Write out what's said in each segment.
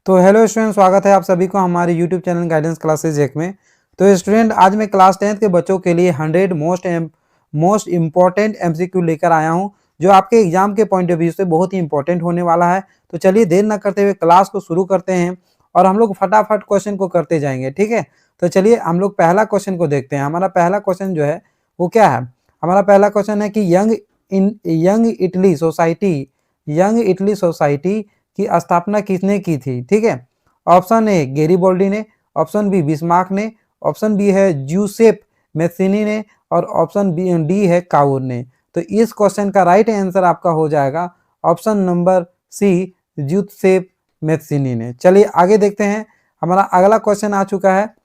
तो hello student, स्वागत है आप सभी को हमारे यूट्यूब चैनल गाइडेंस क्लासेज एक में। तो स्टूडेंट, आज मैं क्लास 10th के बच्चों के लिए 100 मोस्ट इम्पॉर्टेंट एमसीक्यू लेकर आया हूं, जो आपके एग्जाम के पॉइंट ऑफ व्यू से बहुत ही इंपॉर्टेंट होने वाला है। तो चलिए देर न करते हुए क्लास को शुरू करते हैं और हम लोग फटाफट क्वेश्चन को करते जाएंगे, ठीक है। तो चलिए हम लोग पहला क्वेश्चन को देखते हैं। हमारा पहला क्वेश्चन जो है वो क्या है? हमारा पहला क्वेश्चन है कि यंग इटली सोसाइटी की स्थापना किसने की थी? ठीक है। ऑप्शन ए गेरिबोल्डी ने, ऑप्शन बी बिस्मार्क ने, ऑप्शन बी है ज्यूसेप मैथ्यूनी ने और ऑप्शन बी डी है काउर ने। तो इस क्वेश्चन का राइट आंसर आपका हो जाएगा ऑप्शन नंबर सी, ज्यूसेप मैथ्यूनी ने। चलिए आगे देखते हैं। हमारा अगला क्वेश्चन आ चुका है।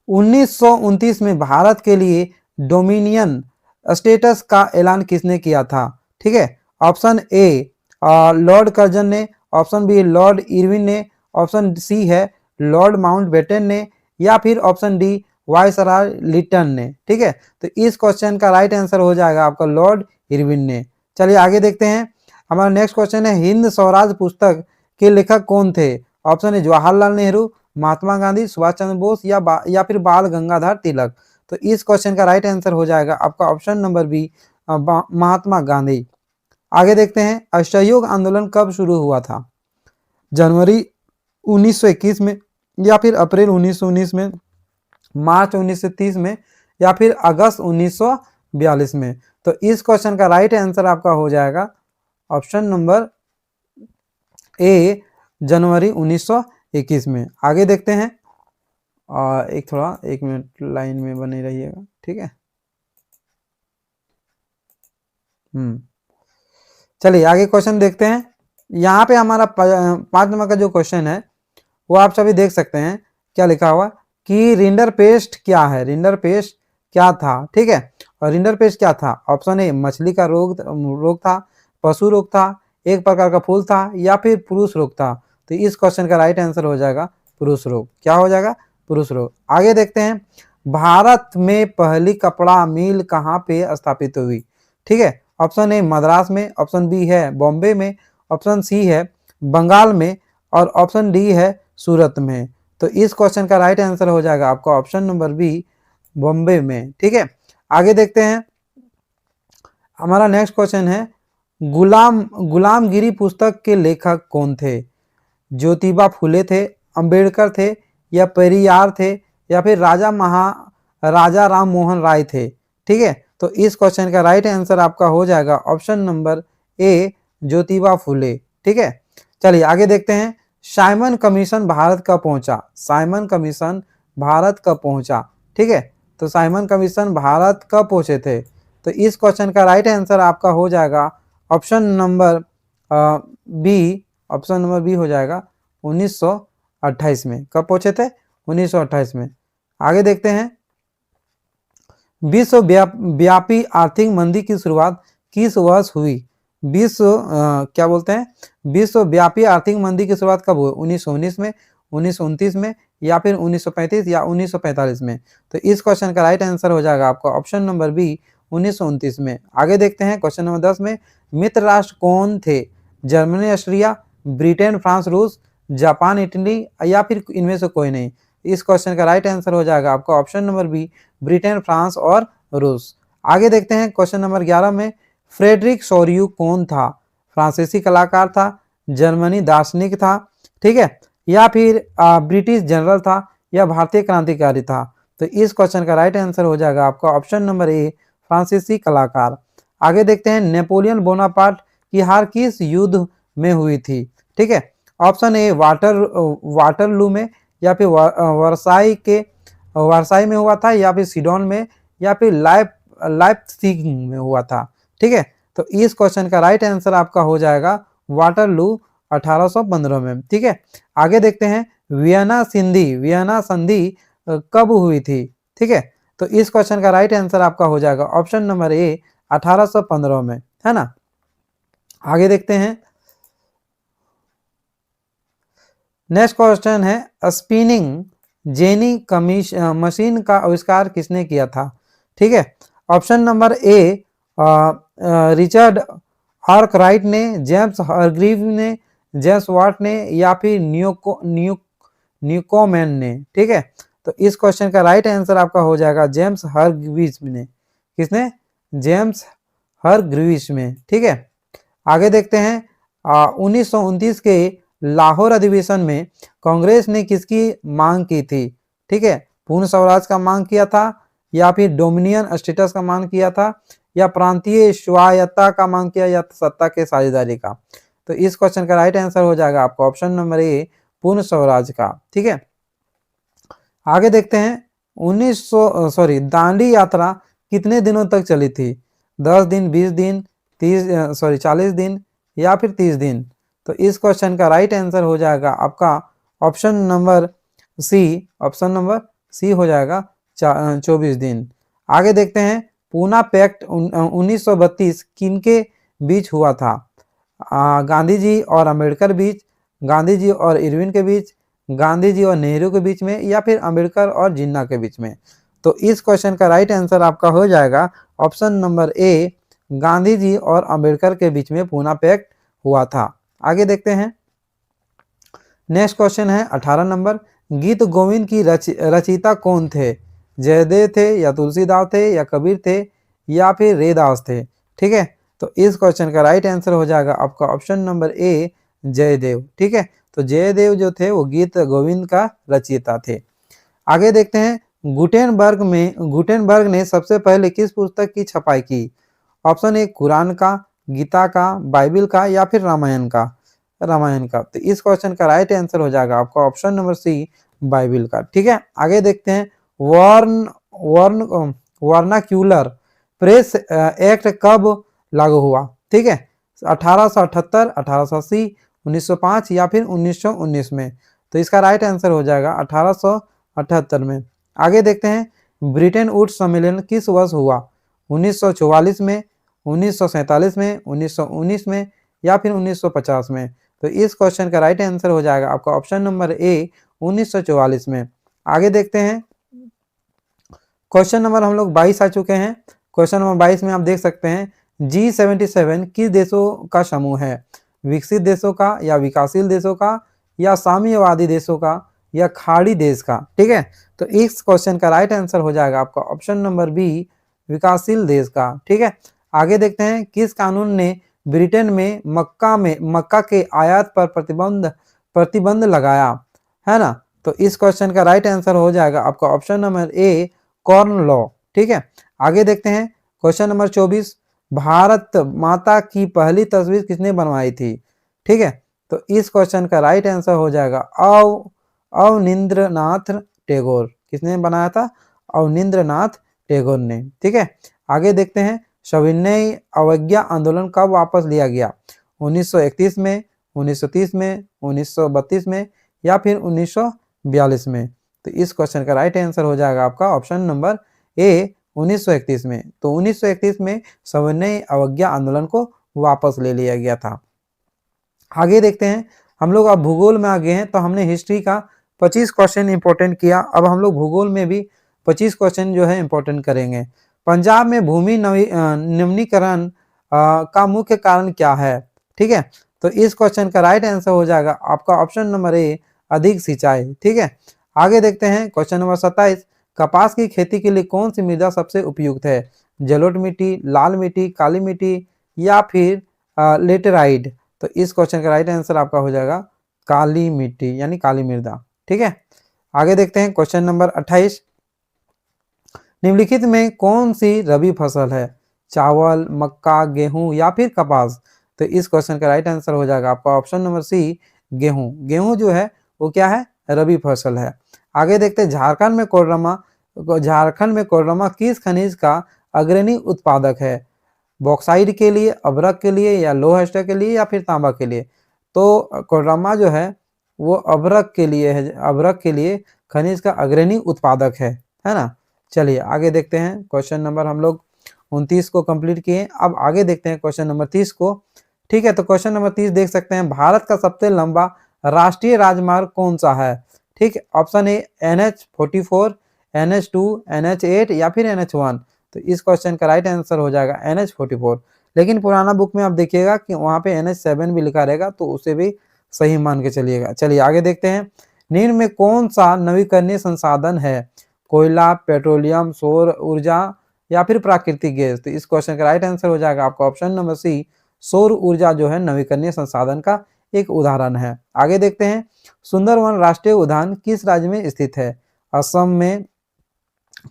1929 में भारत के लिए डोमिनियन स्टेटस का ऐलान किसने किया था? ठीक है। ऑप्शन ए लॉर्ड कर्जन ने, ऑप्शन बी लॉर्ड इरविन ने, ऑप्शन सी है लॉर्ड माउंटबेटन ने या फिर ऑप्शन डी वायसराय लिटन ने। ठीक है। तो इस क्वेश्चन का राइट आंसर हो जाएगा आपका लॉर्ड इरविन ने। चलिए आगे देखते हैं। हमारा नेक्स्ट क्वेश्चन है, हिंद स्वराज पुस्तक के लेखक कौन थे? ऑप्शन है जवाहरलाल नेहरू, महात्मा गांधी, सुभाष चंद्र बोस या फिर बाल गंगाधर तिलक। तो इस क्वेश्चन का राइट आंसर हो जाएगा आपका option number B, Mahatma Gandhi. आगे देखते हैं, असहयोग आंदोलन कब शुरू हुआ था? जनवरी 1921 में या फिर अप्रैल 1919 में, मार्च 1930 में या फिर अगस्त 1942 में। तो इस क्वेश्चन का राइट आंसर आपका हो जाएगा ऑप्शन नंबर ए, जनवरी 1921 में। आगे देखते हैं। एक मिनट लाइन में बने रहिएगा, ठीक है। चलिए आगे क्वेश्चन देखते हैं। यहाँ पे हमारा 5 नंबर का जो क्वेश्चन है वो आप सभी देख सकते हैं। क्या लिखा हुआ कि रिंडरपेस्ट क्या है? रिंडरपेस्ट क्या था? ठीक है। और रिंडरपेस्ट क्या था? ऑप्शन ए मछली का रोग था, पशु रोग था, एक प्रकार का फूल था या फिर पुरुष रोग था। तो इस क्वेश्चन का राइट आंसर हो जाएगा पुरुष रोग। क्या हो जाएगा? पुरुष रोग। आगे देखते हैं, भारत में पहली कपड़ा मिल कहाँ पे स्थापित हुई? ठीक है। ऑप्शन ए मद्रास में, ऑप्शन बी है बॉम्बे में, ऑप्शन सी है बंगाल में और ऑप्शन डी है सूरत में। तो इस क्वेश्चन का राइट आंसर हो जाएगा आपका ऑप्शन नंबर बी, बॉम्बे में। ठीक है। आगे देखते हैं। हमारा नेक्स्ट क्वेश्चन है, गुलामगिरी पुस्तक के लेखक कौन थे? ज्योतिबा फुले थे, अंबेडकर थे या पेरियार थे या फिर राजा राम मोहन राय थे? ठीक है। तो इस क्वेश्चन का राइट आंसर आपका हो जाएगा option number A, Jyotiba Phule. ठीक है। चलिए आगे देखते हैं। साइमन कमीशन भारत कब पहुंचा? साइमन कमीशन भारत कब पहुंचा? ठीक है। तो साइमन कमीशन भारत कब पहुंचे थे? तो इस क्वेश्चन का राइट आंसर आपका हो जाएगा option number B, option number B हो जाएगा 1928 में। कब पहुंचे थे? 1928 में। आगे देखते हैं। विश्वव्यापी आर्थिक मंदी की शुरुआत किस वर्ष हुई? विश्वव्यापी आर्थिक मंदी की शुरुआत कब हुई? 1919 में, 1929 में या फिर 1935 या 1945 में। तो इस क्वेश्चन का राइट आंसर हो जाएगा आपका ऑप्शन नंबर बी, 1929 में। आगे देखते हैं क्वेश्चन नंबर 10 में, मित्र राष्ट्र कौन थे? जर्मनी, ऑस्ट्रिया, ब्रिटेन, फ्रांस, रूस, जापान, इटली या फिर इनमें से कोई नहीं। इस क्वेश्चन का राइट आंसर हो जाएगा आपका option number B, Britain, France और रूस। आगे देखते हैं क्वेश्चन नंबर 11 में, फ्रेडरिक सोरियू कौन था? फ्रांसीसी कलाकार था, जर्मनी दार्शनिक था, ठीक है, या फिर ब्रिटिश जनरल था या भारतीय क्रांतिकारी था? तो इस क्वेश्चन का राइट आंसर हो जाएगा आपका ऑप्शन नंबर ए, फ्रांसीसी कलाकार। आगे देखते हैं, नेपोलियन बोनापार्ट की हार किस युद्ध में हुई थी? ठीक है। ऑप्शन ए वाटरलू में या फिर वर्साई में हुआ था या फिर सिडोन में या फिर लाइप्जिग में हुआ था। ठीक है। तो इस क्वेश्चन का राइट आंसर आपका हो जाएगा वाटरलू 1815 में। ठीक है। आगे देखते हैं, वियना संधि कब हुई थी? ठीक है। तो इस क्वेश्चन का राइट आंसर आपका हो जाएगा ऑप्शन नंबर ए, 1815 में, है ना। आगे देखते हैं। नेक्स्ट क्वेश्चन है, स्पिनिंग जेनी मशीन का आविष्कार किसने किया था? ठीक है। Option number A, Richard Arkwright ने, जेम्स हरग्रीव ने जेम्स वाट ने या फिर न्यूकोमैन ने, ठीक है। तो इस क्वेश्चन का राइट आंसर आपका हो जाएगा जेम्स हरग्रीव्स ने। किसने? जेम्स हरग्रीव्स में, ठीक है। आगे देखते हैं 1929 के लाहौर अधिवेशन में कांग्रेस ने किसकी मांग की थी, ठीक है। पूर्ण स्वराज का मांग किया था, या फिर डोमिनियन स्टेटस का मांग किया था, या प्रांतीय स्वायत्तता का मांग किया, या सत्ता के साझेदारी का। तो इस क्वेश्चन का राइट आंसर हो जाएगा आपका ऑप्शन नंबर ए, पूर्ण स्वराज का, ठीक है। आगे देखते हैं दांडी यात्रा कितने दिनों तक चली थी? 10 दिन, 20 दिन, 40 दिन, या फिर 30 दिन। तो इस क्वेश्चन का राइट आंसर हो जाएगा आपका ऑप्शन नंबर सी हो जाएगा 24 दिन। आगे देखते हैं पूना पैक्ट 1932 किनके बीच हुआ था? गांधी जी और अम्बेडकर बीच, गांधी जी और इरविन के बीच, गांधी जी और नेहरू के बीच में, या फिर अम्बेडकर और जिन्ना के बीच में। तो इस क्वेश्चन का राइट आंसर आपका हो जाएगा option number A, Gandhi ji और अम्बेडकर के बीच में पूना पैक्ट हुआ था। आगे देखते हैं नेक्स्ट क्वेश्चन है 18 नंबर, गीत गोविंद की रचयिता कौन थे? जयदेव थे, या तुलसीदास थे, या कबीर थे, या फिर रेदास थे, ठीक है। तो इस क्वेश्चन का राइट आंसर हो जाएगा आपका ऑप्शन नंबर ए, जयदेव, ठीक है। तो जयदेव जो थे वो गीत गोविंद का रचयिता थे। आगे देखते हैं गुटेनबर्ग ने सबसे पहले किस पुस्तक की छपाई की? ऑप्शन ए, कुरान का, गीता का, बाइबिल का, या फिर रामायण का। तो इस क्वेश्चन का राइट आंसर हो जाएगा आपका ऑप्शन नंबर सी, बाइबिल का, ठीक है। आगे देखते हैं वर्नाक्यूलर प्रेस एक्ट कब लागू हुआ, ठीक है। 1878, 1880, 1905, या फिर 1919 में। तो इसका राइट आंसर हो जाएगा 1878 में। आगे देखते हैं ब्रिटेन वुड्स सम्मेलन किस वर्ष हुआ? 1944 में, 1947 में, 1919 में, या फिर 1950 में। तो इस क्वेश्चन का राइट आंसर हो जाएगा आपका ऑप्शन नंबर ए, 1944 में। आगे देखते हैं क्वेश्चन नंबर हम लोग 22 आ चुके हैं। क्वेश्चन नंबर 22 में आप देख सकते हैं G77 किस देशों का समूह है? विकसित देशों का, या विकासशील देशों का, या साम्यवादी देशों का, या खाड़ी देश का, ठीक है। तो इस क्वेश्चन का राइट आंसर हो जाएगा आपका ऑप्शन नंबर बी, विकासशील देश का, ठीक है। आगे देखते हैं किस कानून ने ब्रिटेन में मक्का के आयात पर प्रतिबंध लगाया, है ना। तो इस क्वेश्चन का राइट आंसर हो जाएगा आपका option number A, corn law, ठीक है। आगे देखते हैं क्वेश्चन नंबर 24, भारत माता की पहली तस्वीर किसने बनवाई थी, ठीक है। तो इस क्वेश्चन का राइट आंसर हो जाएगा अवनींद्रनाथ टैगोर। किसने बनाया था? अवनींद्रनाथ टैगोर ने, ठीक है। आगे देखते हैं सविनय अवज्ञा आंदोलन कब वापस लिया गया? 1931 में, 1930 में, 1932 में, या फिर 1942 में। तो इस क्वेश्चन का राइट आंसर हो जाएगा आपका ऑप्शन नंबर ए, 1931 में। तो 1931 में सविनय अवज्ञा आंदोलन को वापस ले लिया गया था। आगे देखते हैं हम लोग अब भूगोल में आ गए हैं। तो हमने हिस्ट्री का 25 क्वेश्चन इंपॉर्टेंट किया, अब हम लोग भूगोल में भी 25 क्वेश्चन जो है इंपॉर्टेंट करेंगे। पंजाब में भूमि निम्नीकरण का मुख्य कारण क्या है, ठीक है। तो इस क्वेश्चन का राइट आंसर हो जाएगा आपका ऑप्शन नंबर ए, अधिक सिंचाई, ठीक है। आगे देखते हैं क्वेश्चन नंबर 27, कपास की खेती के लिए कौन सी मृदा सबसे उपयुक्त है? जलोढ़ मिट्टी, लाल मिट्टी, काली मिट्टी, या फिर लेटेराइट। तो इस क्वेश्चन का राइट आंसर आपका हो जाएगा काली मिट्टी, यानी काली मृदा, ठीक है। आगे देखते हैं क्वेश्चन नंबर 28, निम्नलिखित में कौन सी रबी फसल है? चावल, मक्का, गेहूं, या फिर कपास। तो इस क्वेश्चन का राइट आंसर हो जाएगा आपका ऑप्शन नंबर सी, गेहूं। गेहूं जो है वो क्या है? रबी फसल है। आगे देखते हैं झारखंड में कोडरमा किस खनिज का अग्रणी उत्पादक है? बॉक्साइड के लिए, अभ्रक के लिए, या लोह स्टर के लिए, या फिर तांबा के लिए। तो कोडरमा जो है वो अभ्रक के लिए है, अभ्रक के लिए खनिज का अग्रणी उत्पादक है ना। चलिए आगे देखते हैं क्वेश्चन नंबर हम लोग 29 को कंप्लीट किए। अब आगे देखते हैं क्वेश्चन नंबर 30 को, ठीक है। तो क्वेश्चन नंबर 30 देख सकते हैं, भारत का सबसे लंबा राष्ट्रीय राजमार्ग कौन सा है? ठीक, option A NH44, NH2, NH8, या फिर NH1। तो इस क्वेश्चन का राइट आंसर हो जाएगा NH44। लेकिन पुराना बुक में आप देखिएगा कि वहाँ पे NH7 भी लिखा रहेगा, तो उसे भी सही मान के चलिएगा। चलिए आगे देखते हैं, निम्न में कौन सा नवीकरणीय संसाधन है? कोयला, पेट्रोलियम, सौर ऊर्जा या फिर प्राकृतिक गैस? तो इस क्वेश्चन का राइट आंसर हो जाएगा आपका ऑप्शन नंबर सी, सौर ऊर्जा जो है नवीकरणीय संसाधन का एक उदाहरण है। आगे देखते हैं, सुंदरवन राष्ट्रीय उद्यान किस राज्य में स्थित है? असम में,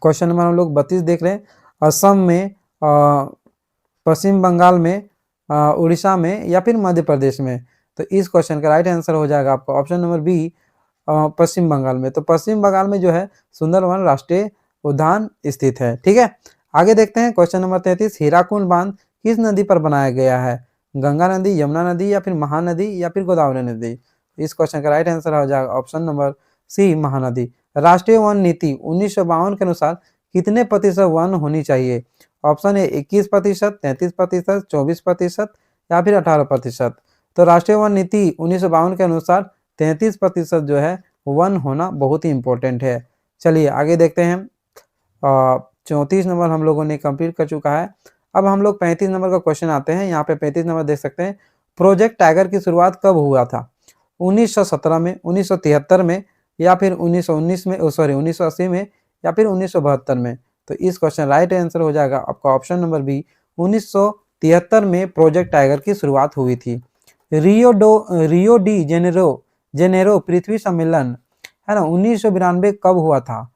क्वेश्चन नंबर हम लोग 32 देख रहे हैं, असम में, पश्चिम बंगाल में, उड़ीसा में या फिर मध्य प्रदेश में? तो इस क्वेश्चन का राइट आंसर हो जाएगा आपका ऑप्शन नंबर बी, पश्चिम बंगाल में। तो पश्चिम बंगाल में जो है सुंदरवन राष्ट्रीय उद्यान स्थित है। ठीक है, आगे देखते हैं क्वेश्चन नंबर 33, हीराकुंड बांध किस नदी पर बनाया गया है? गंगा नदी, यमुना नदी या फिर महानदी या फिर गोदावरी नदी? इस क्वेश्चन का राइट आंसर हो जाएगा ऑप्शन नंबर सी, महानदी। राष्ट्रीय वन नीति 1952 के अनुसार कितने प्रतिशत वन होनी चाहिए? ऑप्शन ए 21%, 33%, 24% या फिर 18%? तो राष्ट्रीय वन नीति 1952 के अनुसार 33% जो है वन होना बहुत ही इंपॉर्टेंट है। चलिए आगे देखते हैं, 34 नंबर हम लोगों ने कंप्लीट कर चुका है। अब हम लोग 35 नंबर का क्वेश्चन आते हैं। यहाँ पे 35 नंबर देख सकते हैं, प्रोजेक्ट टाइगर की शुरुआत कब हुआ था? 1917 में, 1973 में या फिर 1919 में, सॉरी 1980 में या फिर 1972 में? तो इस क्वेश्चन राइट आंसर हो जाएगा आपका ऑप्शन नंबर बी, 1973 में प्रोजेक्ट टाइगर की शुरुआत हुई थी। रियो डी जेनेरो पृथ्वी सम्मेलन है ना 1992 कब हुआ था?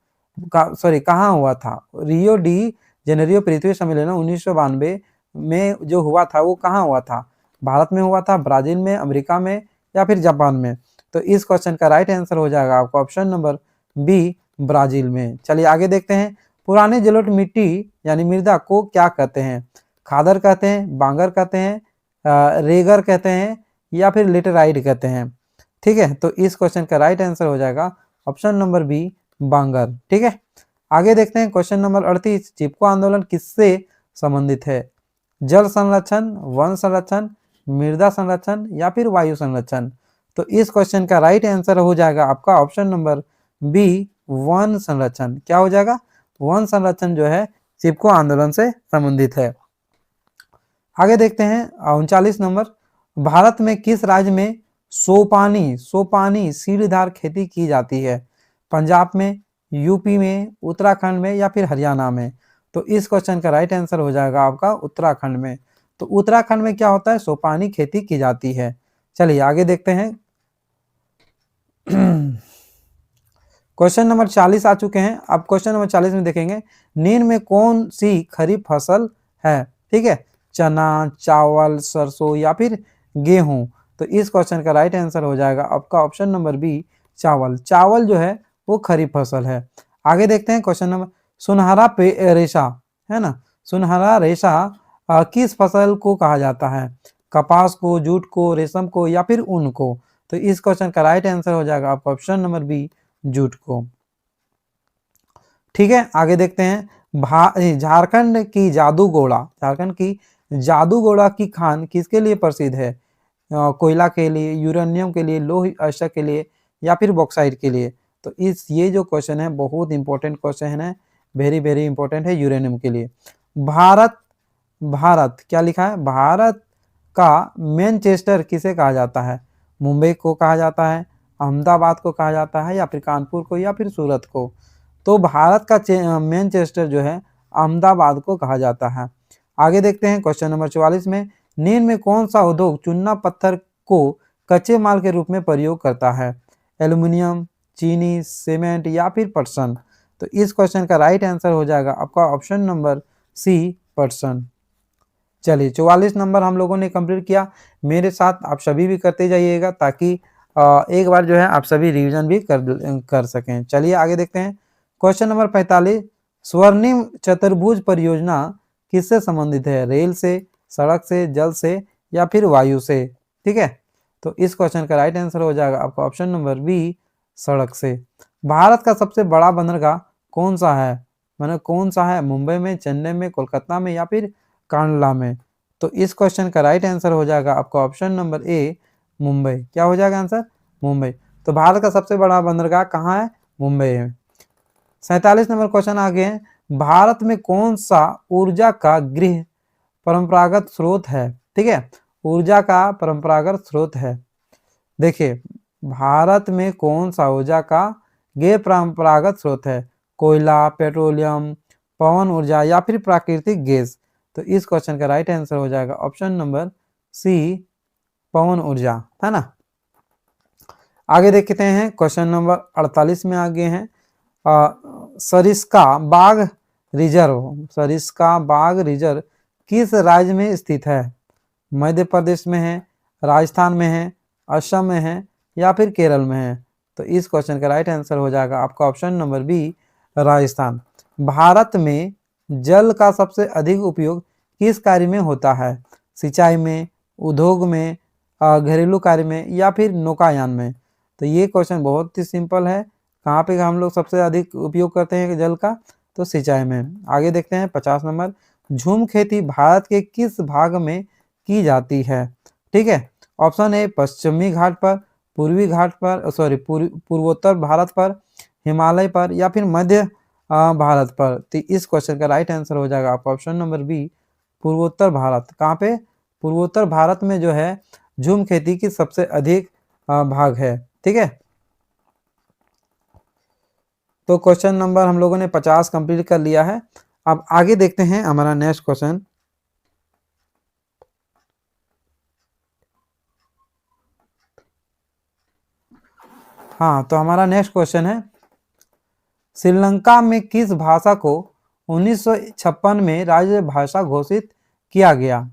कहाँ हुआ था? रियो डी जेनेरियो पृथ्वी सम्मेलन 1992 में जो हुआ था वो कहाँ हुआ था? भारत में हुआ था, ब्राजील में, अमेरिका में या फिर जापान में? तो इस क्वेश्चन का राइट आंसर हो जाएगा आपका ऑप्शन नंबर बी, ब्राजील में। चलिए आगे देखते हैं, पुराने जलोढ़ मिट्टी यानी मृदा को क्या कहते हैं? खादर कहते हैं, बांगर कहते हैं, रेगर कहते हैं या फिर लेटेराइट कहते हैं? ठीक है, तो इस क्वेश्चन का राइट आंसर हो जाएगा ऑप्शन नंबर बी, बांगर। ठीक है, आगे देखते हैं क्वेश्चन नंबर 38, चिपको आंदोलन किससे संबंधित है? जल संरक्षण, वन संरक्षण, मृदा संरक्षण या फिर वायु संरक्षण? तो इस क्वेश्चन का राइट आंसर हो जाएगा आपका ऑप्शन नंबर बी, वन संरक्षण। क्या हो जाएगा? वन संरक्षण जो है चिपको आंदोलन से संबंधित है। आगे देखते हैं 39 नंबर, भारत में किस राज्य में सोपानी सीढ़ीदार खेती की जाती है? पंजाब में, यूपी में, उत्तराखंड में या फिर हरियाणा में? तो इस क्वेश्चन का राइट आंसर हो जाएगा आपका उत्तराखंड में। तो उत्तराखंड में क्या होता है? सोपानी खेती की जाती है। चलिए आगे देखते हैं, क्वेश्चन नंबर 40 आ चुके हैं। अब क्वेश्चन नंबर 40 में देखेंगे, निम्न में कौन सी खरीफ फसल है? ठीक है, चना, चावल, सरसों या फिर गेहूं? तो इस क्वेश्चन का राइट आंसर हो जाएगा आपका ऑप्शन नंबर बी, चावल। चावल जो है वो खरीफ फसल है। आगे देखते हैं क्वेश्चन नंबर, सुनहरा रेशा है ना, सुनहरा रेशा किस फसल को कहा जाता है? कपास को, जूट को, रेशम को या फिर ऊन को? तो इस क्वेश्चन का राइट आंसर हो जाएगा आपका ऑप्शन नंबर बी, जूट को। ठीक है, आगे देखते हैं, झारखंड की जादूगोड़ा की खान किसके लिए प्रसिद्ध है? कोयला के लिए, यूरेनियम के लिए, लौह अयस्क के लिए या फिर बॉक्साइट के लिए? तो ये जो क्वेश्चन है बहुत इंपॉर्टेंट क्वेश्चन है, वेरी इंपॉर्टेंट है यूरेनियम के लिए। भारत क्या लिखा है? भारत का मैनचेस्टर किसे कहा जाता है? मुंबई को कहा जाता है, अहमदाबाद को कहा जाता है या फिर कानपुर को या फिर सूरत को? तो भारत का मैनचेस्टर जो है अहमदाबाद को कहा जाता है। आगे देखते हैं क्वेश्चन नंबर 44 में, निम्न में कौन सा उद्योग चूना पत्थर को कच्चे माल के रूप में प्रयोग करता है? एल्युमिनियम, चीनी, सीमेंट या फिर पटसन? तो इस क्वेश्चन का राइट आंसर हो जाएगा आपका ऑप्शन नंबर सी, पटसन। चलिए 44 नंबर हम लोगों ने कंप्लीट किया। मेरे साथ आप सभी भी करते जाइएगा ताकि एक बार जो है आप सभी रिवीजन भी कर सकें। चलिए आगे देखते हैं क्वेश्चन नंबर 45, स्वर्णिम चतुर्भुज परियोजना किससे संबंधित है? रेल से, सड़क से, जल से या फिर वायु से? ठीक है, तो इस क्वेश्चन का राइट आंसर हो जाएगा आपका ऑप्शन नंबर बी, सड़क से। भारत का सबसे बड़ा बंदरगाह कौन सा है? मतलब कौन सा है? मुंबई में, चेन्नई में, कोलकाता में या फिर कांडला में? तो इस क्वेश्चन का राइट आंसर हो जाएगा आपका ऑप्शन नंबर ए, मुंबई। क्या हो जाएगा आंसर? मुंबई। तो भारत का सबसे बड़ा बंदरगाह कहाँ है? मुंबई है। 47 नंबर क्वेश्चन आगे है, भारत में कौन सा ऊर्जा का गृह परंपरागत स्रोत है? ठीक है, ऊर्जा का परंपरागत स्रोत है। देखिए, भारत में कौन सा ऊर्जा का गैर परंपरागत स्रोत है? कोयला, पेट्रोलियम, पवन ऊर्जा या फिर प्राकृतिक गैस? तो इस क्वेश्चन का राइट आंसर हो जाएगा ऑप्शन नंबर सी, पवन ऊर्जा, है ना। आगे देखते हैं, क्वेश्चन नंबर 48 में आगे हैं। सरिस्का बाघ रिजर्व किस राज्य में स्थित है? मध्य प्रदेश में है, राजस्थान में है, असम में है या फिर केरल में है? तो इस क्वेश्चन का राइट आंसर हो जाएगा आपका option number B, Rajasthan. Bharat में जल का सबसे अधिक उपयोग किस कार्य में होता है? सिंचाई में, उद्योग में, घरेलू कार्य में या फिर नौकायान में? तो ये क्वेश्चन बहुत ही सिंपल है। कहाँ पे हम लोग सबसे अधिक उपयोग करते हैं जल का? तो सिंचाई में। आगे देखते हैं 50 नंबर, झूम खेती भारत के किस भाग में की जाती है? ठीक है, ऑप्शन ए पश्चिमी घाट पर, पूर्वी घाट पर, पूर्वोत्तर भारत पर, हिमालय पर या फिर मध्य भारत पर? तो इस क्वेश्चन का राइट आंसर हो जाएगा आपका ऑप्शन नंबर बी, पूर्वोत्तर भारत। कहाँ पे? पूर्वोत्तर भारत में जो है झूम खेती की सबसे अधिक भाग है। ठीक है, तो क्वेश्चन नंबर हम लोगों ने 50 कंप्लीट कर लिया है। अब आगे देखते हैं हमारा नेक्स्ट क्वेश्चन। हाँ, तो हमारा नेक्स्ट क्वेश्चन है, श्रीलंका में किस भाषा को 1956 में राजभाषा घोषित किया गया?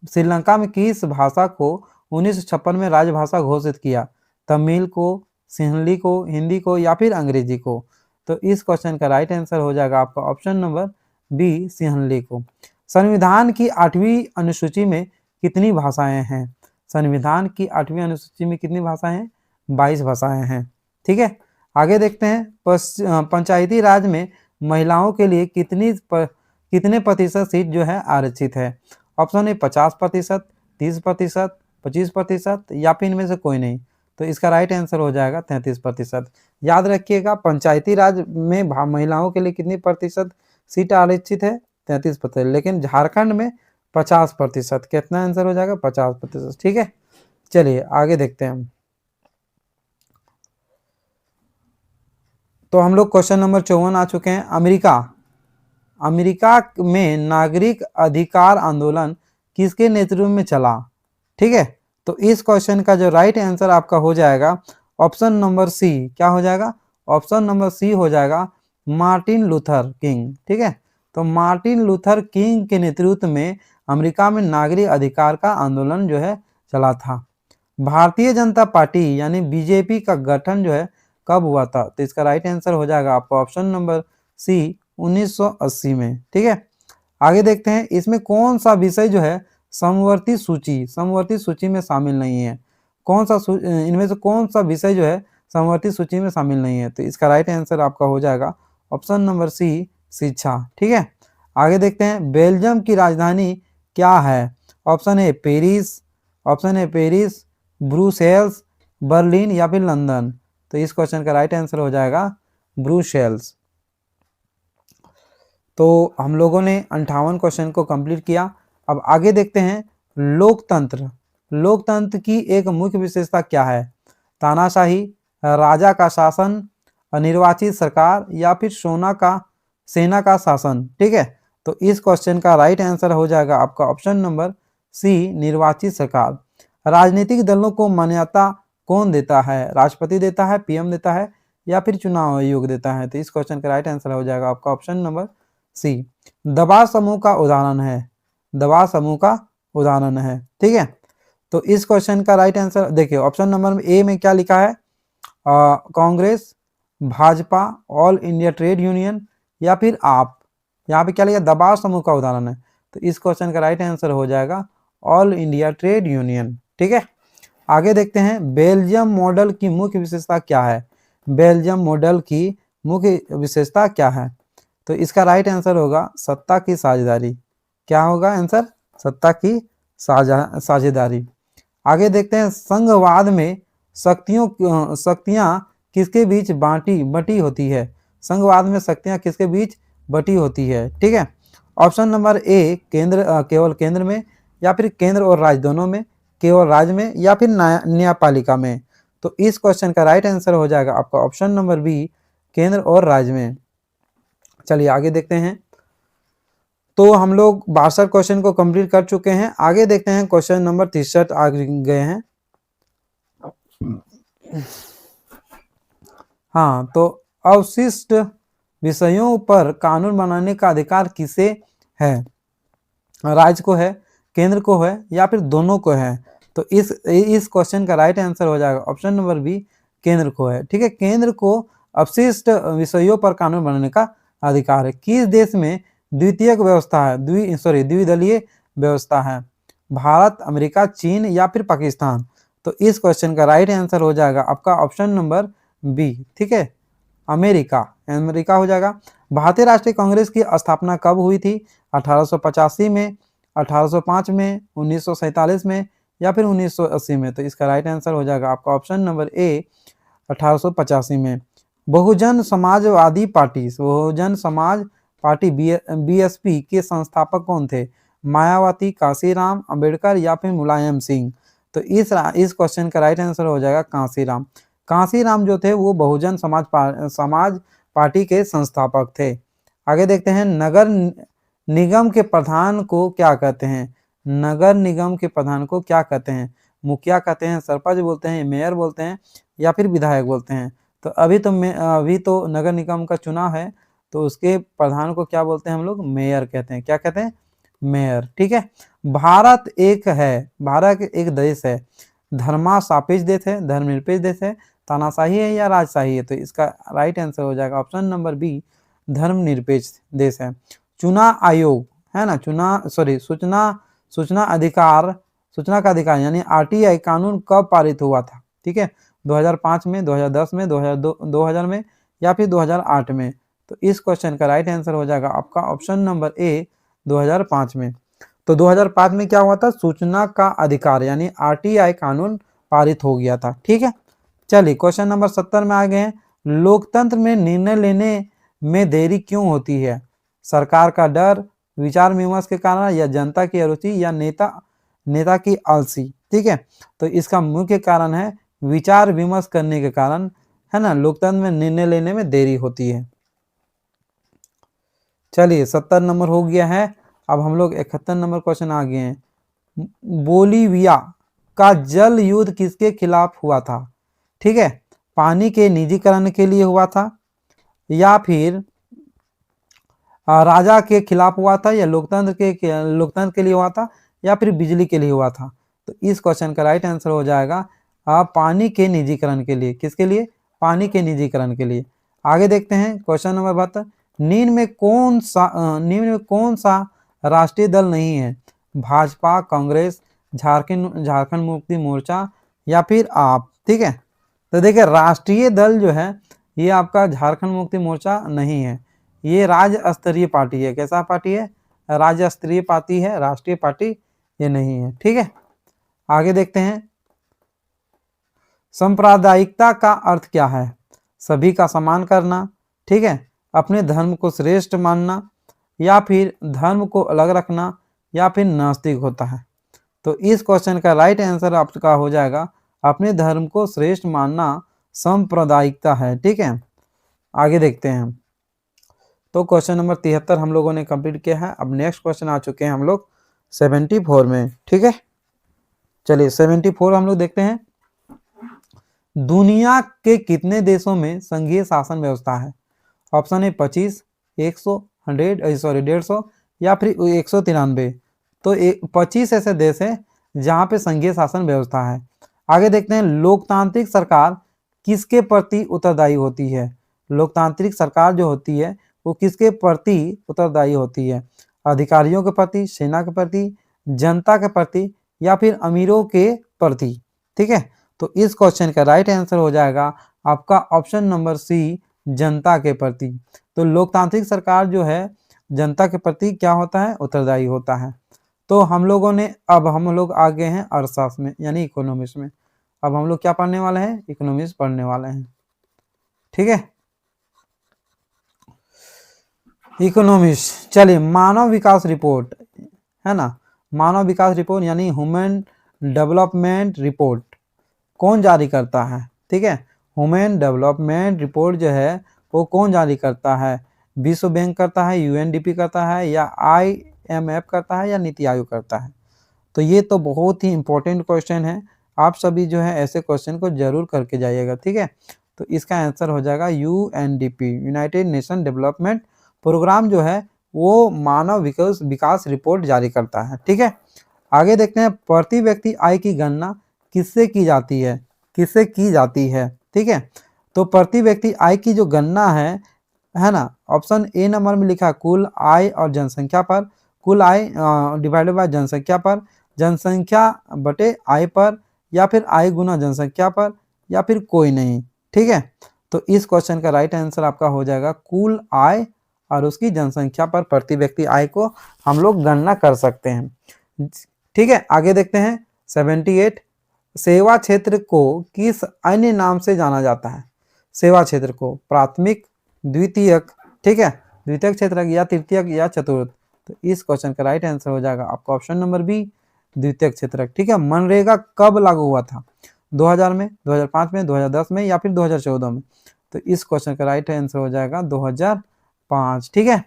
श्रीलंका में किस भाषा को 1956 में राजभाषा घोषित किया? तमिल को, सिंहली को, हिंदी को या फिर अंग्रेजी को? तो इस क्वेश्चन का राइट आंसर हो जाएगा आपका ऑप्शन नंबर बी, सिंहली को। संविधान की 8वीं अनुसूची में कितनी भाषाएं हैं? संविधान की 8वीं अनुसूची में कितनी भाषाएं हैं? 22 भाषाएं हैं। ठीक है, आगे देखते हैं, पंचायती राज में महिलाओं के लिए कितने प्रतिशत सीट जो है आरक्षित है? ऑप्शन ए 50%, 30%, 25% या फिर इनमें से कोई नहीं? तो इसका राइट आंसर हो जाएगा 33%। याद रखिएगा, पंचायती राज में महिलाओं के लिए कितनी प्रतिशत सीट आरक्षित है? 33%। लेकिन झारखंड में 50%। कितना आंसर हो जाएगा? 50%। ठीक है, चलिए आगे देखते हैं। तो हम लोग क्वेश्चन नंबर 54 आ चुके हैं। अमेरिका में नागरिक अधिकार आंदोलन किसके नेतृत्व में चला? ठीक है, तो इस क्वेश्चन का जो राइट आंसर आपका हो जाएगा ऑप्शन नंबर सी। क्या हो जाएगा? ऑप्शन नंबर सी हो जाएगा, मार्टिन लूथर किंग। ठीक है, तो मार्टिन लूथर किंग के नेतृत्व में अमेरिका में नागरिक अधिकार का आंदोलन जो है चला था। भारतीय जनता पार्टी यानी बीजेपी का गठन जो है कब हुआ था? तो इसका राइट आंसर हो जाएगा आपका ऑप्शन नंबर सी, 1980 में। ठीक है, आगे देखते हैं, इसमें कौन सा विषय जो है समवर्ती सूची में शामिल नहीं है? इनमें से कौन सा विषय जो है समवर्ती सूची में शामिल नहीं है? तो इसका राइट आंसर आपका हो जाएगा ऑप्शन नंबर सी, शिक्षा। ठीक है, आगे देखते हैं, बेल्जियम की राजधानी क्या है? Option A Paris, Brussels, Berlin या फिर लंदन? तो इस क्वेश्चन का राइट आंसर हो जाएगा ब्रुसेल्स। तो हम लोगों ने 58 क्वेश्चन को कंप्लीट किया। अब आगे देखते हैं, लोकतंत्र की एक मुख्य विशेषता क्या है? तानाशाही, राजा का शासन, निर्वाचित सरकार या फिर सेना का शासन? ठीक है, तो इस क्वेश्चन का राइट आंसर हो जाएगा आपका ऑप्शन नंबर सी, निर्वाचित सरकार। राजनीतिक दलों को मान्यता कौन देता है? राष्ट्रपति देता है, पीएम देता है या फिर चुनाव आयोग देता है? तो इस क्वेश्चन का राइट आंसर हो जाएगा आपका ऑप्शन नंबर सी, दबाव समूह का उदाहरण है। ठीक है, तो इस क्वेश्चन का राइट आंसर देखिए, ऑप्शन नंबर ए में क्या लिखा है? Congress, Bhajpa, all India trade union या फिर आप? यहाँ पे क्या लिखा? दबाव समूह का उदाहरण है। तो इस क्वेश्चन का राइट आंसर हो जाएगा ऑल इंडिया ट्रेड यूनियन। ठीक है, आगे देखते हैं, बेल्जियम मॉडल की मुख्य विशेषता क्या है? बेल्जियम मॉडल की मुख्य विशेषता क्या है? तो इसका राइट आंसर होगा सत्ता की साझेदारी। क्या होगा आंसर? सत्ता की साझेदारी। आगे देखते हैं, संघवाद में शक्तियां किसके बीच बटी होती है? संघवाद में शक्तियां किसके बीच बटी होती है? ठीक है, ऑप्शन नंबर ए, केवल केंद्र में या फिर केंद्र और राज्य दोनों में? केवल राज्य में या फिर न्यायपालिका में? तो इस क्वेश्चन का राइट आंसर हो जाएगा आपका ऑप्शन नंबर बी, केंद्र और राज्य में। चलिए आगे देखते हैं। तो हम लोग 62 क्वेश्चन को कंप्लीट कर चुके हैं। आगे देखते हैं क्वेश्चन नंबर 63 आ गए हैं। हाँ, तो अवशिष्ट विषयों पर कानून बनाने का अधिकार किसे है? राज्य को है, केंद्र को है, या फिर दोनों को है? तो इस क्वेश्चन का राइट आंसर हो जाएगा ऑप्शन नंबर बी, केंद्र को है। ठीक है, केंद्र को अवशिष्ट विषयों पर कानून बनाने का अधिकार है। किस देश में द्वितीयक व्यवस्था है, द्विदलीय व्यवस्था है? भारत, अमेरिका, चीन या फिर पाकिस्तान? तो इस क्वेश्चन का राइट आंसर हो जाएगा आपका ऑप्शन नंबर बी। ठीक है, अमेरिका हो जाएगा। भारतीय राष्ट्रीय कांग्रेस की स्थापना कब हुई थी? 1885 में, 1805 में, 1947 में या फिर 1980 में? तो इसका राइट आंसर हो जाएगा आपका ऑप्शन नंबर ए, 1885 में। बहुजन समाज पार्टी बीएसपी के संस्थापक कौन थे? मायावती, कांशीराम, अंबेडकर या फिर मुलायम सिंह? तो इस क्वेश्चन का राइट आंसर हो जाएगा कांशीराम। कांशीराम जो थे वो बहुजन समाज पार्टी के संस्थापक थे। आगे देखते हैं, नगर निगम के प्रधान को क्या कहते हैं? नगर निगम के प्रधान को क्या कहते हैं? मुखिया कहते हैं, सरपंच बोलते हैं, मेयर बोलते हैं या फिर विधायक बोलते हैं? तो अभी तो नगर निगम का चुनाव है, तो उसके प्रधान को क्या बोलते हैं हम लोग? मेयर कहते हैं। क्या कहते हैं? मेयर। ठीक है, भारत एक देश है, धर्मसापेक्ष देश है, धर्मनिरपेक्ष देश है, तानाशाही है या राजशाही है? तो इसका राइट आंसर हो जाएगा ऑप्शन नंबर बी, धर्मनिरपेक्ष देश है। चुनाव आयोग है ना, सूचना का अधिकार यानी आरटीआई कानून कब पारित हुआ था? ठीक है, 2005 में, 2010 में, 2000 में या फिर 2008 में? तो इस क्वेश्चन का राइट आंसर हो जाएगा आपका ऑप्शन नंबर ए, 2005 में। तो 2005 में क्या हुआ था? सूचना का अधिकार यानी आरटीआई कानून पारित हो गया था। ठीक है, चलिए क्वेश्चन नंबर 70 में आ गए हैं। लोकतंत्र में निर्णय लेने में देरी क्यों होती है? सरकार का डर, विचार विमर्श के कारण, या जनता की अरुचि, या नेता की आलसी? ठीक है, तो इसका मुख्य कारण है विचार विमर्श करने के कारण, है ना, लोकतंत्र में निर्णय लेने में देरी होती है। चलिए 70 नंबर हो गया है। अब हम लोग 71 नंबर क्वेश्चन आ गए हैं। बोलीविया का जल युद्ध किसके खिलाफ हुआ था? ठीक है, पानी के निजीकरण के लिए हुआ था, या फिर राजा के खिलाफ हुआ था, या लोकतंत्र के लिए हुआ था, या फिर बिजली के लिए हुआ था? तो इस क्वेश्चन का राइट आंसर हो जाएगा पानी के निजीकरण के लिए। किसके लिए? पानी के निजीकरण के लिए। आगे देखते हैं क्वेश्चन नंबर 72। निम्न में कौन सा राष्ट्रीय दल नहीं है? भाजपा, कांग्रेस, झारखंड मुक्ति मोर्चा या फिर आप? ठीक है, तो देखिए राष्ट्रीय दल जो है ये आपका झारखंड मुक्ति मोर्चा नहीं है, ये राज्य स्तरीय पार्टी है। कैसा पार्टी है? राज्य स्तरीय पार्टी है, राष्ट्रीय पार्टी ये नहीं है। ठीक है, आगे देखते हैं। सांप्रदायिकता का अर्थ क्या है? सभी का सम्मान करना, ठीक है, अपने धर्म को श्रेष्ठ मानना, या फिर धर्म को अलग रखना, या फिर नास्तिक होता है? तो इस क्वेश्चन का राइट आंसर आपका हो जाएगा अपने धर्म को श्रेष्ठ मानना सांप्रदायिकता है। ठीक है, आगे देखते हैं। तो क्वेश्चन नंबर 73 हम लोगों ने कंप्लीट किया है। अब नेक्स्ट क्वेश्चन आ चुके हैं हम लोग 74 में। ठीक है, चलिए 74 हम लोग देखते हैं। दुनिया के कितने देशों में संघीय शासन व्यवस्था है? ऑप्शन है 25, 100, 150 या फिर 193। तो 25 ऐसे देश है जहां पे संघीय शासन व्यवस्था है। आगे देखते हैं, लोकतांत्रिक सरकार किसके प्रति उत्तरदायी होती है? लोकतांत्रिक सरकार जो होती है वो किसके प्रति उत्तरदायी होती है? अधिकारियों के प्रति, सेना के प्रति, जनता के प्रति, या फिर अमीरों के प्रति? ठीक है, तो इस क्वेश्चन का राइट आंसर हो जाएगा आपका ऑप्शन नंबर सी, जनता के प्रति। तो लोकतांत्रिक सरकार जो है जनता के प्रति क्या होता है? उत्तरदायी होता है। तो हम लोग आ गए हैं अर्थशास्त्र में यानी इकोनॉमिक्स में। अब हम लोग क्या पढ़ने वाले हैं? इकोनॉमिक्स पढ़ने वाले हैं। ठीक है, इकोनॉमिक्स। चलिए, मानव विकास रिपोर्ट है ना, मानव विकास रिपोर्ट यानी ह्यूमन डेवलपमेंट रिपोर्ट कौन जारी करता है? ठीक है, ह्यूमन डेवलपमेंट रिपोर्ट जो है वो कौन जारी करता है? विश्व बैंक करता है, यूएनडीपी करता है, या आईएमएफ करता है, या नीति आयोग करता है? तो ये तो बहुत ही इंपॉर्टेंट क्वेश्चन है, आप सभी जो है ऐसे क्वेश्चन को जरूर करके जाइएगा। ठीक है, तो इसका आंसर हो जाएगा UNDP, United Nation Development Programme जो है वो मानव विकास रिपोर्ट जारी करता है। ठीक है, आगे देखते हैं प्रति व्यक्ति आय की गणना किससे की जाती है? किससे की जाती है? ठीक है, तो प्रति व्यक्ति आय की जो गणना है ना, ऑप्शन ए नंबर में लिखा कुल आय और जनसंख्या पर, कुल आय डिवाइडेड बाय जनसंख्या पर, जनसंख्या बटे आय पर, या फिर आय गुना जनसंख्या पर, या फिर कोई नहीं। ठीक है, तो इस क्वेश्चन का राइट आंसर आपका हो जाएगा कुल आय और उसकी जनसंख्या पर प्रति व्यक्ति आय को हम लोग गणना कर सकते हैं। ठीक है, आगे देखते हैं 78 सेवा क्षेत्र को किस अन्य नाम से जाना जाता है? सेवा क्षेत्र को प्राथमिक, द्वितीयक, ठीक है, द्वितीयक क्षेत्रक या तृतीयक या चतुर्थ? तो इस क्वेश्चन का राइट आंसर हो जाएगा आपका ऑप्शन नंबर बी, द्वितीयक क्षेत्रक। ठीक है, मनरेगा कब लागू हुआ था? 2000 में, 2005 में, 2010 में, या फिर 2014 में? तो इस क्वेश्चन का राइट आंसर हो जाएगा 2005। ठीक है,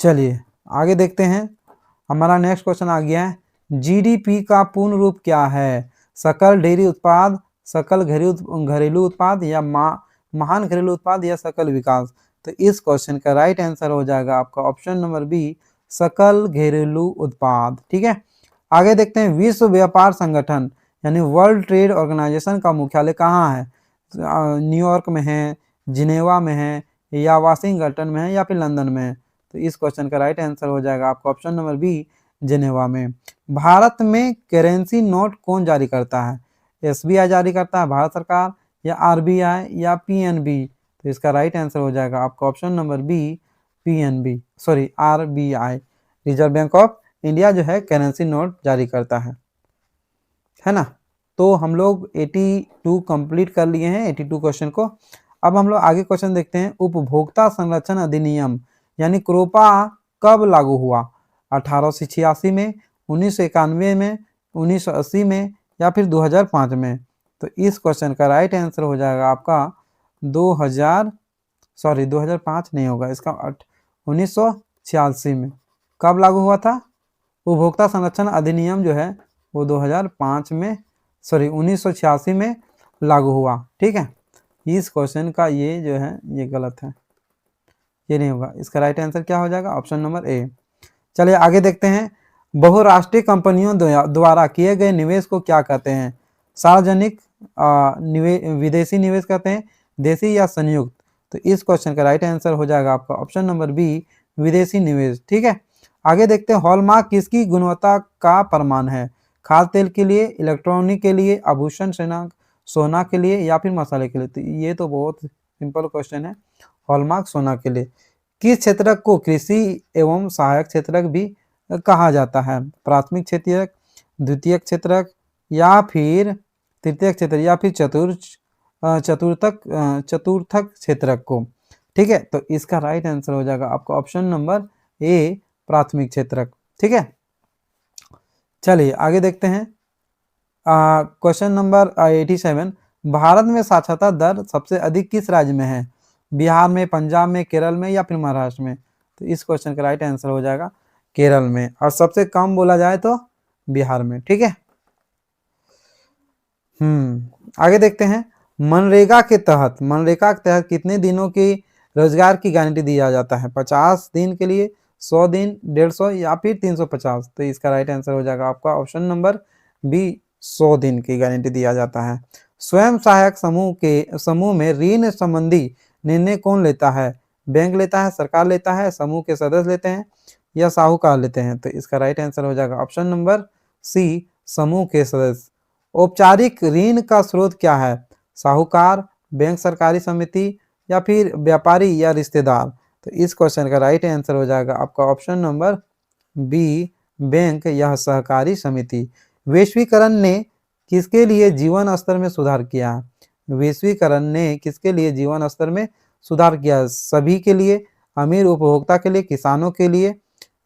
चलिए आगे देखते हैं, हमारा नेक्स्ट क्वेश्चन आ गया है जीडीपी का पूर्ण रूप क्या है? सकल डेयरी उत्पाद, सकल घरेलू उत्पाद, या महान घरेलू उत्पाद, या सकल विकास? तो इस क्वेश्चन का राइट आंसर हो जाएगा आपका ऑप्शन नंबर बी, सकल घरेलू उत्पाद। ठीक है, आगे देखते हैं विश्व व्यापार संगठन यानी वर्ल्ड ट्रेड ऑर्गेनाइजेशन का मुख्यालय कहाँ है? न्यूयॉर्क में है, जिनेवा में है, या वाशिंगटन में है, या फिर लंदन में है? तो इस क्वेश्चन का राइट आंसर हो जाएगा आपका ऑप्शन नंबर बी, जिनेवा में। भारत में करेंसी नोट कौन जारी करता है? एसबीआई जारी करता है, भारत सरकार, या आरबीआई, या पीएनबी? तो इसका राइट आंसर हो जाएगा आपका option number B, PNB, sorry RBI, Reserve Bank of India जो है करेंसी नोट जारी करता है ना। तो हम लोग 82 कंप्लीट कर लिए हैं, 82 क्वेश्चन को। अब हम लोग आगे क्वेश्चन देखते हैं, उपभोक्ता संरक्षण अधिनियम यानी क्रोपा कब लागू हुआ? 1886 में, 1991 में, 1980 में, या फिर 2005 में? तो इस क्वेश्चन का राइट आंसर हो जाएगा आपका 2005 नहीं होगा, इसका 1986 में। कब लागू हुआ था? उपभोक्ता संरक्षण अधिनियम जो है वो 2005 में, सॉरी 1986 में लागू हुआ। ठीक है, इस क्वेश्चन का ये जो है ये गलत है, ये नहीं होगा, इसका राइट आंसर क्या हो जाएगा? Option number A. चलिए आगे देखते हैं, बहुराष्ट्रीय कंपनियों द्वारा किए गए निवेश को क्या कहते हैं? सार्वजनिक, विदेशी निवेश कहते हैं, देशी, या संयुक्त? तो इस क्वेश्चन का राइट आंसर हो जाएगा आपका ऑप्शन नंबर बी, विदेशी निवेश। ठीक है, आगे देखते हैं, हॉलमार्क किसकी गुणवत्ता का प्रमाण है? खाद्य तेल के लिए, इलेक्ट्रॉनिक के लिए, आभूषण सोना के लिए, या फिर मसाले के लिए? तो ये तो बहुत सिंपल क्वेश्चन है, हॉलमार्क सोना के लिए। किस क्षेत्रक को कृषि एवं सहायक क्षेत्रक भी कहा जाता है? प्राथमिक क्षेत्रक, द्वितीयक क्षेत्रक, या फिर तृतीयक क्षेत्र, या फिर चतुर्थक क्षेत्रक को? ठीक है, तो इसका राइट आंसर हो जाएगा आपका ऑप्शन नंबर ए, प्राथमिक क्षेत्रक। ठीक है, चलिए आगे देखते हैं, क्वेश्चन नंबर 87, भारत में साक्षरता दर सबसे अधिक किस राज्य में है? बिहार में, पंजाब में, केरल में, या फिर महाराष्ट्र में? तो इस क्वेश्चन का राइट आंसर हो जाएगा केरल में, और सबसे कम बोला जाए तो बिहार में। ठीक है, आगे देखते हैं, मनरेगा के तहत कितने दिनों की रोजगार की गारंटी दिया जाता है? 50 दिन के लिए, 100 दिन, 150, या फिर 350? तो इसका राइट आंसर हो जाएगा आपका ऑप्शन नंबर बी, 100 दिन की गारंटी दिया जाता है। स्वयं सहायक समूह में ऋण संबंधी निर्णय कौन लेता है? बैंक लेता है, सरकार लेता है, समूह के सदस्य लेते हैं, या साहूकार लेते हैं? तो इसका राइट आंसर हो जाएगा ऑप्शन नंबर सी, समूह के सदस्य। औपचारिक ऋण का स्रोत क्या है? साहूकार, बैंक, सरकारी समिति, या फिर व्यापारी या रिश्तेदार? तो इस क्वेश्चन का राइट आंसर हो जाएगा आपका ऑप्शन नंबर बी, बैंक या सहकारी समिति। वैश्वीकरण ने किसके लिए जीवन स्तर में सुधार किया? वैश्वीकरण ने किसके लिए जीवन स्तर में सुधार किया? सभी के लिए, अमीर उपभोक्ता के लिए, किसानों के लिए,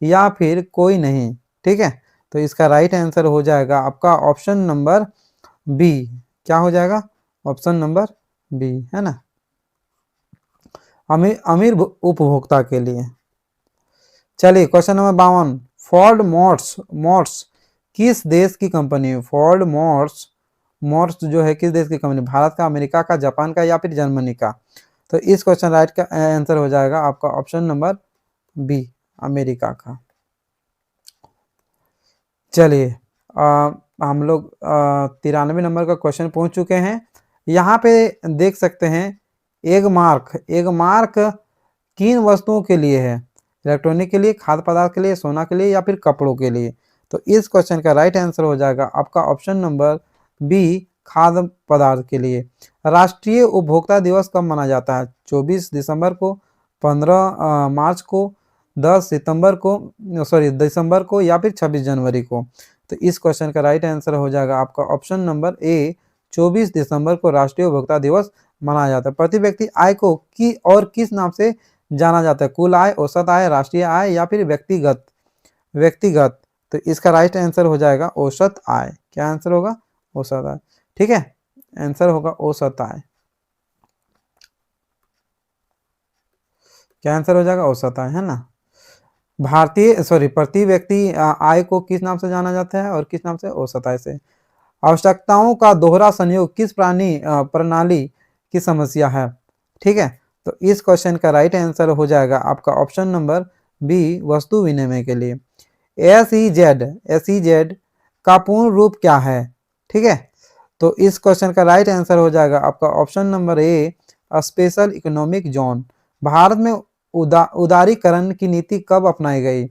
या फिर कोई नहीं? ठीक है, तो इसका राइट आंसर हो जाएगा आपका ऑप्शन नंबर बी। क्या हो जाएगा? ऑप्शन नंबर बी, है ना। अमीर उपभोक्ता के लिए। चलिए question number 52, Ford Motors Motors किस देश की कंपनी है? फोर्ड मोटर्स मोटर्स जो है किस देश की कंपनी? भारत का, अमेरिका का, जापान का या फिर जर्मनी का? तो इस क्वेश्चन राइट का आंसर हो जाएगा आपका ऑप्शन नंबर बी, अमेरिका का। चलिए हम लोग 93 नंबर का क्वेश्चन पहुंच चुके हैं। यहाँ पे देख सकते हैं एग मार्क किन वस्तुओं के लिए है? इलेक्ट्रॉनिक के लिए, खाद्य पदार्थ के लिए, सोना के लिए या फिर कपड़ों के लिए? तो इस क्वेश्चन का राइट आंसर हो जाएगा आपका ऑप्शन नंबर बी, खाद्य पदार्थ के लिए। राष्ट्रीय उपभोक्ता दिवस कब मनाया जाता है? 24 दिसंबर को, 15 मार्च को, 10 सितंबर को, सॉरी दिसंबर को या फिर 26 जनवरी को? तो इस क्वेश्चन का राइट आंसर हो जाएगा आपका ऑप्शन नंबर ए, 24 दिसंबर को राष्ट्रीय उपभोक्ता दिवस मनाया जाता है। प्रति व्यक्ति आय को किस नाम से जाना जाता है? कुल आय, औसत आय, राष्ट्रीय आय या फिर व्यक्तिगत? तो इसका राइट आंसर हो जाएगा औसत आय। क्या आंसर होगा? औसत आय। ठीक है, आंसर होगा औसत आय। क्या आंसर हो जाएगा? औसत आय, है ना। प्रति व्यक्ति आय को किस नाम से जाना जाता है और किस नाम से? औसत आय से। आवश्यकताओं का दोहरा संयोग किस प्रणाली की समस्या है? ठीक है, तो इस क्वेश्चन का राइट आंसर हो जाएगा आपका ऑप्शन नंबर बी, वस्तु विनिमय के लिए। एसईजेड का पूर्ण रूप क्या है? ठीक है, तो इस क्वेश्चन का राइट आंसर हो जाएगा आपका option number A, special economic zone. Bharat में उदारीकरण की नीति कब अपनाई गई?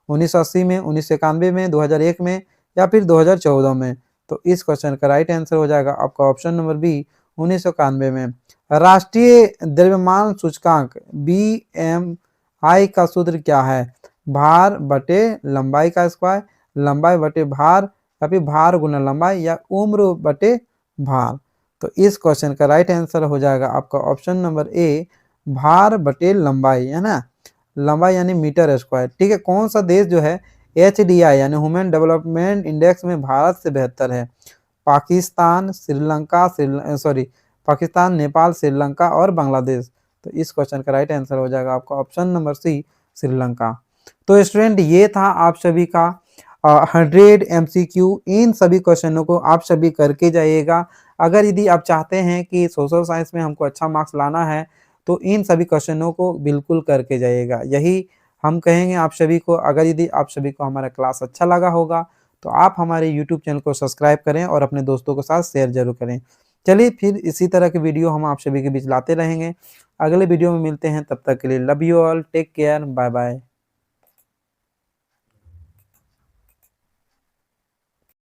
1980 में, 1991 में, 2001 में या फिर 2014 में? तो इस क्वेश्चन का राइट आंसर हो जाएगा आपका ऑप्शन नंबर बी, 1991 में। राष्ट्रीय द्रव्यमान सूचकांक BMI का सूत्र क्या है? भार बटे लंबाई का स्क्वायर, लंबाई बटे भार या फिर भार गुना लंबाई या उम्र बटे भार? तो इस क्वेश्चन का राइट आंसर हो जाएगा आपका ऑप्शन नंबर ए, भार बटे लंबाई, है ना। लंबाई यानी मीटर स्क्वायर। ठीक है, कौन सा देश जो है HDI यानी ह्यूमन डेवलपमेंट इंडेक्स में भारत से बेहतर है? पाकिस्तान, पाकिस्तान, नेपाल, श्रीलंका और बांग्लादेश? तो इस क्वेश्चन का राइट आंसर हो जाएगा आपका ऑप्शन नंबर सी, श्रीलंका। तो स्टूडेंट ये था आप सभी का 100 MCQ। इन सभी क्वेश्चनों को आप सभी करके जाइएगा। अगर यदि आप चाहते हैं कि सोशल साइंस में हमको अच्छा मार्क्स लाना है तो इन सभी क्वेश्चनों को बिल्कुल करके जाइएगा, यही हम कहेंगे आप सभी को। अगर यदि आप सभी को हमारा क्लास अच्छा लगा होगा तो आप हमारे YouTube चैनल को सब्सक्राइब करें और अपने दोस्तों के साथ शेयर जरूर करें। चलिए फिर इसी तरह के वीडियो हम आप सभी के बीच लाते रहेंगे। अगले वीडियो में मिलते हैं, तब तक के लिए love you all, take care, bye bye.